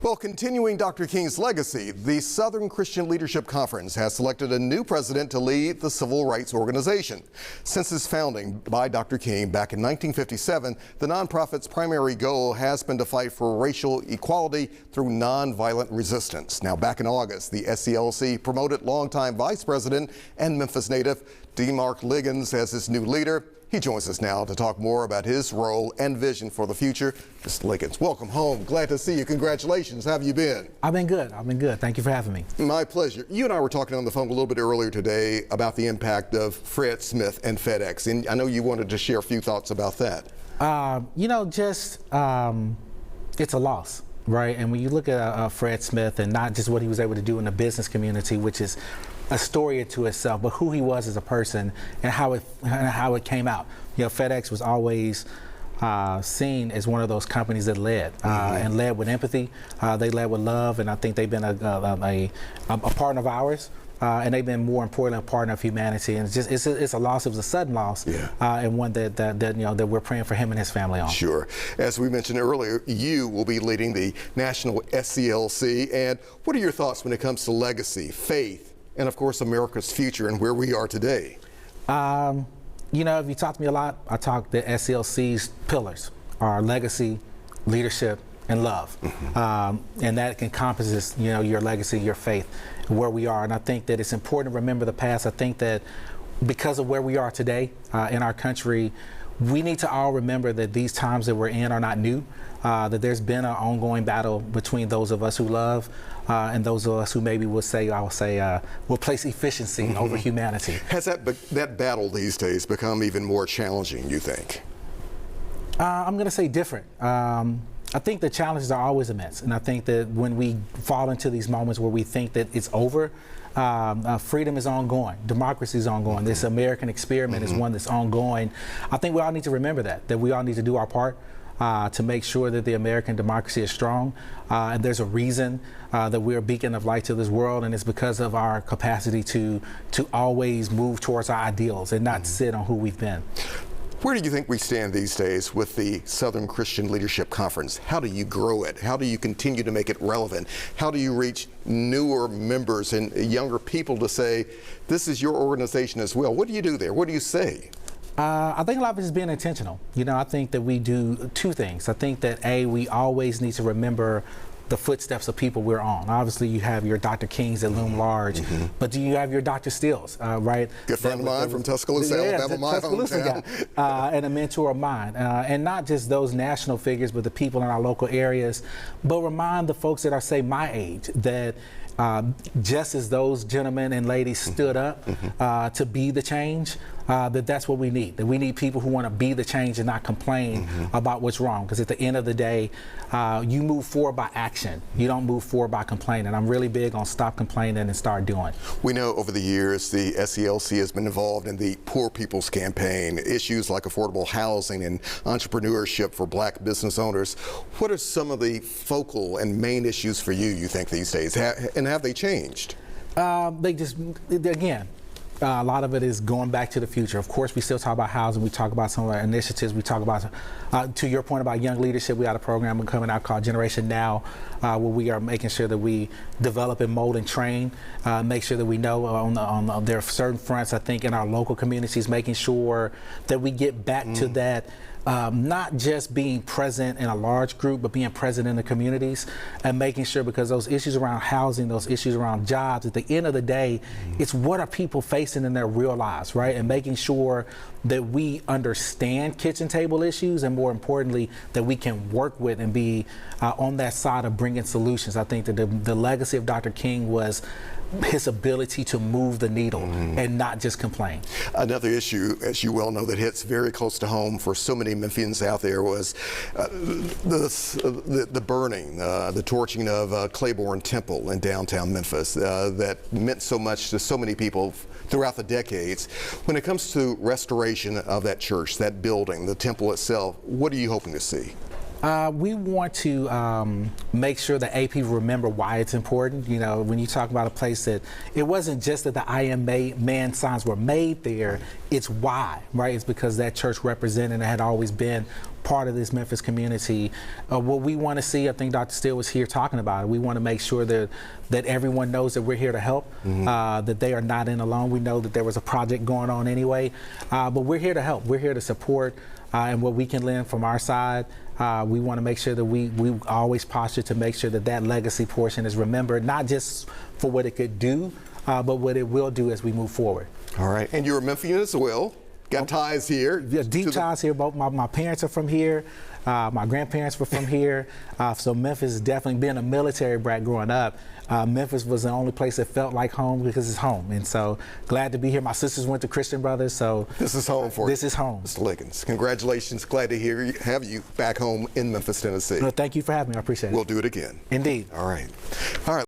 Well, continuing Dr. King's legacy, the Southern Christian Leadership Conference has selected a new president to lead the civil rights organization. Since its founding by Dr. King back in 1957, the nonprofit's primary goal has been to fight for racial equality through nonviolent resistance. Now, back in August, the SCLC promoted longtime vice president and Memphis native DeMark Liggins as its new leader. He joins us now to talk more about his role and vision for the future. Mr. Liggins, welcome home. Glad to see you. Congratulations. How have you been? I've been good. Thank you for having me. My pleasure. You and I were talking on the phone a little bit earlier today about the impact of Fred Smith and FedEx, and I know you wanted to share a few thoughts about that. It's a loss, right? And when you look at Fred Smith and not just what he was able to do in the business community, which is a story into itself, but who he was as a person and how it came out. You know, FedEx was always seen as one of those companies that led and led with empathy. They led with love, and I think they've been a partner of ours. And they've been, more importantly, a partner of humanity. And it's a loss. It was a sudden loss, and one that we're praying for him and his family on. Sure. As we mentioned earlier, you will be leading the National SCLC. And what are your thoughts when it comes to legacy, faith, and of course America's future and where we are today? You know, if you talk to me a lot, I talk the SCLC's pillars are legacy, leadership, and love. And that encompasses, you know, your legacy, your faith, where we are. And I think that it's important to remember the past. I think that because of where we are today in our country, we need to all remember that these times that we're in are not new, that there's been an ongoing battle between those of us who love and those of us who maybe will place efficiency over humanity. Has that battle these days become even more challenging, you think? I'm going to say different. I think the challenges are always immense, and I think that when we fall into these moments where we think that it's over, freedom is ongoing, democracy is ongoing, this American experiment is one that's ongoing. I think we all need to remember that we all need to do our part to make sure that the American democracy is strong, and there's a reason that we're a beacon of light to this world, and it's because of our capacity to always move towards our ideals and not sit on who we've been. Where do you think we stand these days with the Southern Christian Leadership Conference? How do you grow it? How do you continue to make it relevant? How do you reach newer members and younger people to say, this is your organization as well? What do you do there? What do you say? I think a lot of it is being intentional. You know, I think that we do two things. I think that we always need to remember the footsteps of people we're on. Obviously, you have your Dr. Kings that loom large, but do you have your Dr. Stills, right? Good friend of mine from Tuscaloosa, Alabama, my hometown. And a mentor of mine. And not just those national figures, but the people in our local areas. But remind the folks that are, say, my age, that just as those gentlemen and ladies stood up to be the change, that's what we need. That we need people who want to be the change and not complain about what's wrong. Because at the end of the day, you move forward by action. You don't move forward by complaining. I'm really big on stop complaining and start doing. We know over the years the SCLC has been involved in the Poor People's Campaign, issues like affordable housing and entrepreneurship for black business owners. What are some of the focal and main issues for you think, these days? And have they changed? Again, a lot of it is going back to the future. Of course, we still talk about housing. We talk about some of our initiatives. We talk about, to your point about young leadership, we got a program coming out called Generation Now, where we are making sure that we develop and mold and train, make sure that we know there are certain fronts, I think, in our local communities, making sure that we get back to that. Not just being present in a large group, but being present in the communities and making sure, because those issues around housing, those issues around jobs, at the end of the day, it's what are people facing in their real lives, right? And making sure that we understand kitchen table issues, and more importantly, that we can work with and be on that side of bringing solutions. I think that the legacy of Dr. King was his ability to move the needle and not just complain. Another issue, as you well know, that hits very close to home for so many Memphians out there was the burning, the torching of Claiborne Temple in downtown Memphis that meant so much to so many people throughout the decades. When it comes to restoration of that church, that building, the temple itself, what are you hoping to see? We want to make sure that AP remember why it's important. You know, when you talk about a place that it wasn't just that the I Am Man signs were made there, it's why, right? It's because that church represented and had always been part of this Memphis community. What we want to see, I think Dr. Steele was here talking about it, we want to make sure that everyone knows that we're here to help, that they are not in alone. We know that there was a project going on anyway, but we're here to help. We're here to support, and what we can lend from our side. We want to make sure that we always posture to make sure that that legacy portion is remembered, not just for what it could do, but what it will do as we move forward. All right, and you're a Memphian as well. Got ties here. Yeah, deep ties here. Both my parents are from here. My grandparents were from here. So Memphis is definitely, being a military brat growing up, Memphis was the only place that felt like home because it's home. And so glad to be here. My sisters went to Christian Brothers, so this is home for you. This is home. Mr. Liggins, congratulations. Glad to have you back home in Memphis, Tennessee. No, thank you for having me. I appreciate it. We'll do it again. Indeed. All right. All right.